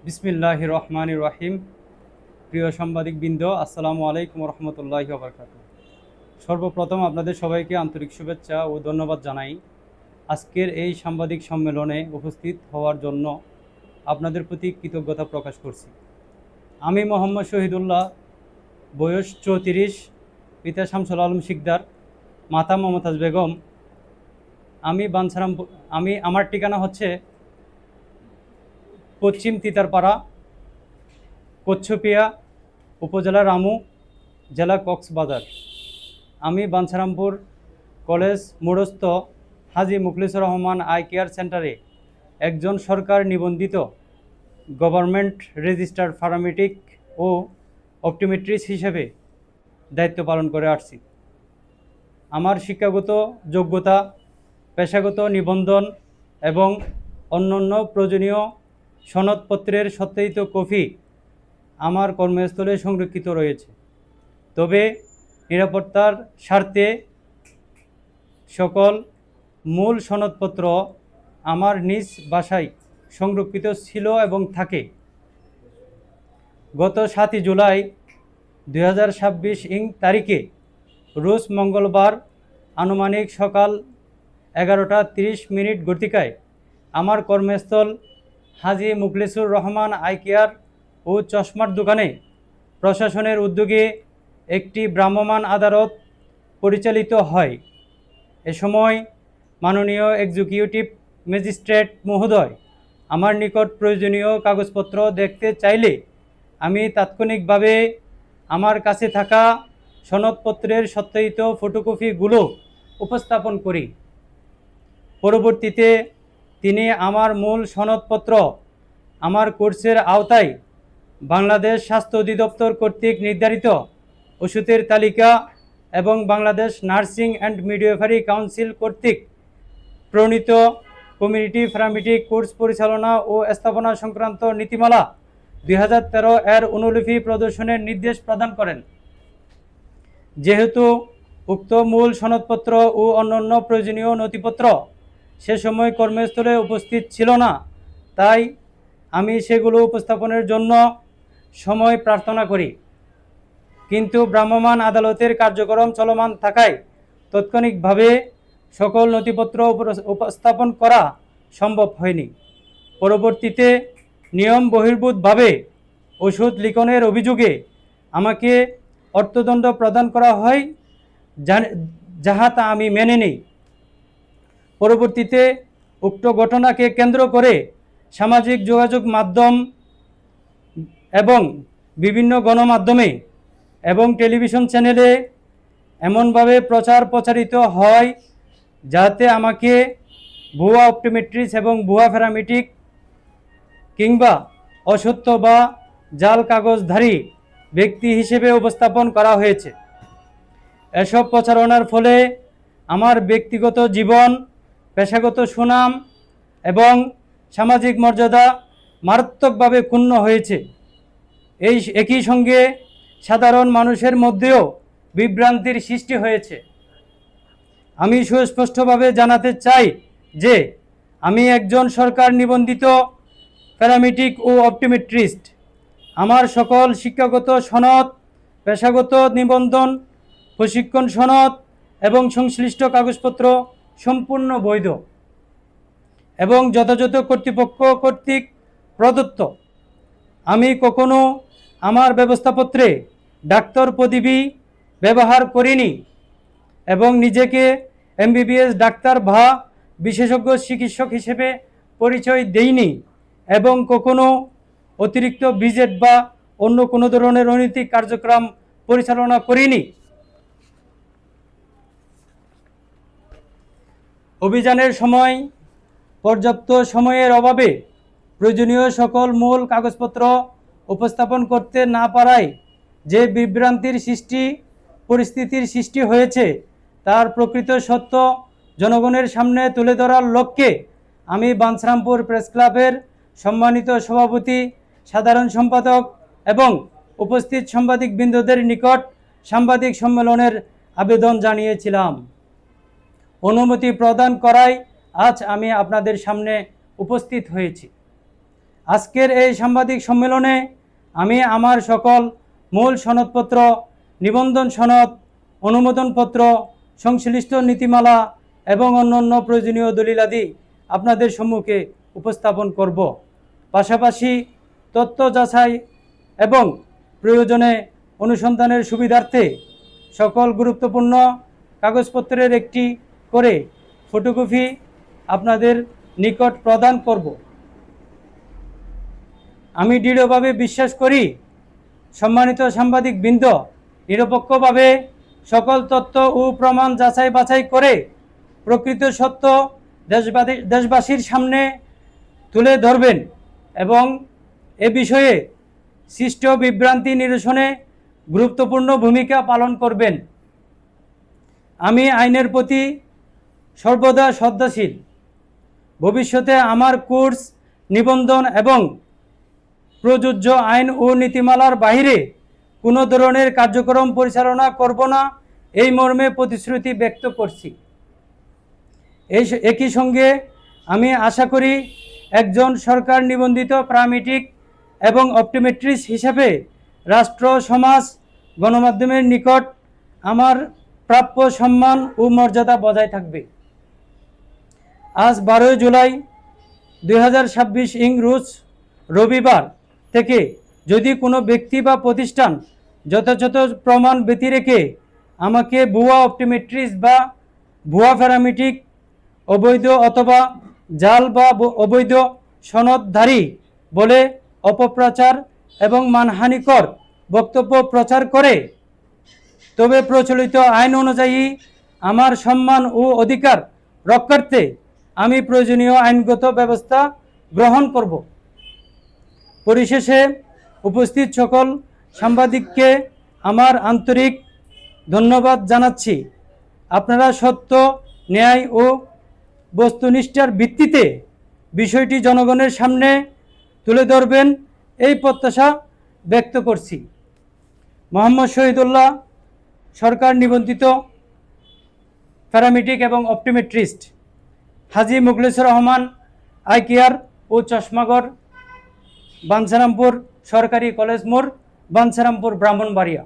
বিসমিল্লাহির রহমানির রহিম। প্রিয় সাংবাদিকবৃন্দ, আসসালামু আলাইকুম রহমতুল্লাহি ওয়া বারাকাতুহু। সর্বপ্রথম আপনাদের সবাইকে আন্তরিক শুভেচ্ছা ও ধন্যবাদ জানাই আজকের এই সাংবাদিক সম্মেলনে উপস্থিত হওয়ার জন্য। আপনাদের প্রতি কৃতজ্ঞতা প্রকাশ করছি। আমি মোহাম্মদ শহীদুল্লাহ, বয়স 34, পিতা শামসুল আলম শিকদার, মাতা মমতাজ বেগম। আমার ঠিকানা হচ্ছে পশ্চিম তিতারপাড়া, কচ্ছপিয়া, উপজেলা রামু, জেলা কক্সবাজার। আমি বাঞ্ছারামপুর কলেজ মোড়স্থ হাজী মুখলিসুর রহমান আই কেয়ার সেন্টারে একজন সরকার নিবন্ধিত গভর্নমেন্ট রেজিস্টার্ড প্যারামেডিক ও অপটোমেট্রিস্ট হিসেবে দায়িত্ব পালন করে আসছি। আমার শিক্ষাগত যোগ্যতা, পেশাগত নিবন্ধন এবং অন্যান্য প্রয়োজনীয় সনদপত্রের সত্যায়িত কপি আমার কর্মস্থলে সংরক্ষিত রয়েছে। তবে নিরাপত্তার স্বার্থে সকল মূল সনদপত্র আমার নিজ বাসায় সংরক্ষিত ছিল এবং থাকে। গত 7 জুলাই 2026 তারিখে রোজ মঙ্গলবার আনুমানিক সকাল 11টা 30 মিনিট ঘটিকায় আমার কর্মস্থল হাজী মুখলিসুর রহমান আই কেয়ার ও চশমার দোকানে প্রশাসনের উদ্যোগে একটি ভ্রাম্যমাণ আদালত পরিচালিত হয়। এ সময় মাননীয় এক্সিকিউটিভ ম্যাজিস্ট্রেট মহোদয় আমার নিকট প্রয়োজনীয় কাগজপত্র দেখতে চাইলে আমি তাৎক্ষণিকভাবে আমার কাছে থাকা সনদপত্রের সত্যায়িত ফটোকপিগুলো উপস্থাপন করি। পরবর্তীতে তিনি আমার মূল সনদপত্র আমার কোর্সের আওতায় বাংলাদেশ স্বাস্থ্য অধিদপ্তর কর্তৃক নির্ধারিত ওষুধের তালিকা এবং Bangladesh nursing and midwifery council কর্তৃক প্রণীত কমিউনিটি প্যারামেডিক কোর্স পরিচালনা ও স্থাপনা সংক্রান্ত নীতিমালা 2013 এর অনুলিপি প্রদর্শনের নির্দেশ প্রদান করেন। যেহেতু উক্ত মূল সনদপত্র ও অন্যান্য প্রয়োজনীয় নথিপত্র সে সময় কর্মস্থলে উপস্থিত ছিল না, তাই আমি সেগুলো উপস্থাপনের জন্য সময় প্রার্থনা করি। কিন্তু ভ্রাম্যমাণ আদালতের কার্যক্রম চলমান থাকায় তাৎক্ষণিকভাবে সকল নথিপত্র উপস্থাপন করা সম্ভব হয়নি। পরবর্তীতে নিয়ম বহির্ভূতভাবে ওষুধ লিখনের অভিযোগে আমাকে অর্থদণ্ড প্রদান করা হয়, যাহা তা আমি মেনে নিই। পরবর্তীতে উক্ত ঘটনাকে কেন্দ্র করে সামাজিক যোগাযোগ মাধ্যম এবং বিভিন্ন গণমাধ্যমে এবং টেলিভিশন চ্যানেলে এমনভাবে প্রচারিত হয় যাতে আমাকে ভুয়া অপটোমেট্রিস্ট এবং ভুয়া প্যারামেডিক কিংবা অসত্য বা জাল কাগজধারী ব্যক্তি হিসেবে উপস্থাপন করা হয়েছে। এসব প্রচারণার ফলে আমার ব্যক্তিগত জীবন, পেশাগত সুনাম এবং সামাজিক মর্যাদা মারাত্মকভাবে ক্ষুণ্ণ হয়েছে। একই সঙ্গে সাধারণ মানুষের মধ্যেও বিভ্রান্তির সৃষ্টি হয়েছে। আমি সুস্পষ্টভাবে জানাতে চাই যে আমি একজন সরকার নিবন্ধিত প্যারামেডিক ও অপটোমেট্রিস্ট। আমার সকল শিক্ষাগত সনদ, পেশাগত নিবন্ধন, প্রশিক্ষণ সনদ এবং সংশ্লিষ্ট কাগজপত্র সম্পূর্ণ বৈধ এবং যথাযথ কর্তৃপক্ষ কর্তৃক প্রদত্ত। আমি কখনো আমার ব্যবস্থাপত্রে ডাক্তার পদবি ব্যবহার করিনি এবং নিজেকে এমবিবিএস ডাক্তার বা বিশেষজ্ঞ চিকিৎসক হিসেবে পরিচয় দেইনি এবং কখনো অতিরিক্ত ভিজিট বা অন্য কোনো ধরনের অনৈতিক কার্যক্রম পরিচালনা করিনি। অভিযানের সময় পর্যাপ্ত সময়ের অভাবে প্রয়োজনীয় সকল মূল কাগজপত্র উপস্থাপন করতে না পারায় যে বিভ্রান্তির পরিস্থিতির সৃষ্টি হয়েছে তার প্রকৃত সত্য জনগণের সামনে তুলে ধরার লক্ষ্যে আমি বাঞ্ছারামপুর প্রেস ক্লাবের সম্মানিত সভাপতি, সাধারণ সম্পাদক এবং উপস্থিত সাংবাদিকবৃন্দদের নিকট সাংবাদিক সম্মেলনের আবেদন জানিয়েছিলাম। অনুমতি প্রদান করায় আজ আমি আপনাদের সামনে উপস্থিত হয়েছি। আজকের এই সাংবাদিক সম্মেলনে আমি আমার সকল মূল সনদপত্র, নিবন্ধন সনদ, অনুমোদনপত্র, সংশ্লিষ্ট নীতিমালা এবং অন্যান্য প্রয়োজনীয় দলিলাদি আপনাদের সম্মুখে উপস্থাপন করব। পাশাপাশি তথ্য যাচাই এবং প্রয়োজনে অনুসন্ধানের সুবিধার্থে সকল গুরুত্বপূর্ণ কাগজপত্রের একটি করে ফটোকপি আপনাদের নিকট প্রদান করব। আমি দৃঢ়ভাবে বিশ্বাস করি, সম্মানিত সাংবাদিকবৃন্দ, নিরপেক্ষভাবে সকল তথ্য ও প্রমাণ যাচাই বাছাই করে প্রকৃত সত্য দেশবাসীর সামনে তুলে ধরবেন এবং এ বিষয়ে সৃষ্ট বিভ্রান্তি নিরসনে গুরুত্বপূর্ণ ভূমিকা পালন করবেন। আমি আইনের প্রতি সর্বদা শ্রদ্ধাশীল। ভবিষ্যতে আমার কোর্স, নিবন্ধন এবং প্রযোজ্য আইন ও নীতিমালার বাইরে কোনো ধরনের কার্যক্রম পরিচালনা করব না, এই মর্মে প্রতিশ্রুতি ব্যক্ত করছি। একই সঙ্গে আমি আশা করি একজন সরকার নিবন্ধিত প্যারামেডিক এবং অপটোমেট্রিস্ট হিসাবে রাষ্ট্র, সমাজ, গণমাধ্যমের নিকট আমার প্রাপ্য সম্মান ও মর্যাদা বজায় থাকবে। আজ 12 জুলাই 2026 রোজ রবিবার থেকে যদি কোনো ব্যক্তি বা প্রতিষ্ঠান যথাযথ প্রমাণ ব্যতি রেখে আমাকে ভুয়া অপটোমেট্রিস্ট বা ভুয়া প্যারামেডিক, অবৈধ অথবা জাল বা অবৈধ সনদধারী বলে অপপ্রচার এবং মানহানিকর বক্তব্য প্রচার করে, তবে প্রচলিত আইন অনুযায়ী আমার সম্মান ও অধিকার রক্ষার্থে আমি প্রয়োজনীয় আইনগত ব্যবস্থা গ্রহণ করব। পরিশেষে উপস্থিত সকল সাংবাদিককে আমার আন্তরিক ধন্যবাদ জানাচ্ছি। আপনারা সত্য, ন্যায় ও বস্তুনিষ্ঠার ভিত্তিতে বিষয়টি জনগণের সামনে তুলে ধরবেন, এই প্রত্যাশা ব্যক্ত করছি। মোহাম্মদ শহীদুল্লাহ, সরকার নিবন্ধিত প্যারামেডিক এবং optometrist, Haji Mukhlesur Rahman eye care ও চশমাগর, বাঞ্ছারামপুর সরকারি কলেজ মোড়, বাঞ্ছারামপুর, ব্রাহ্মণবাড়িয়া।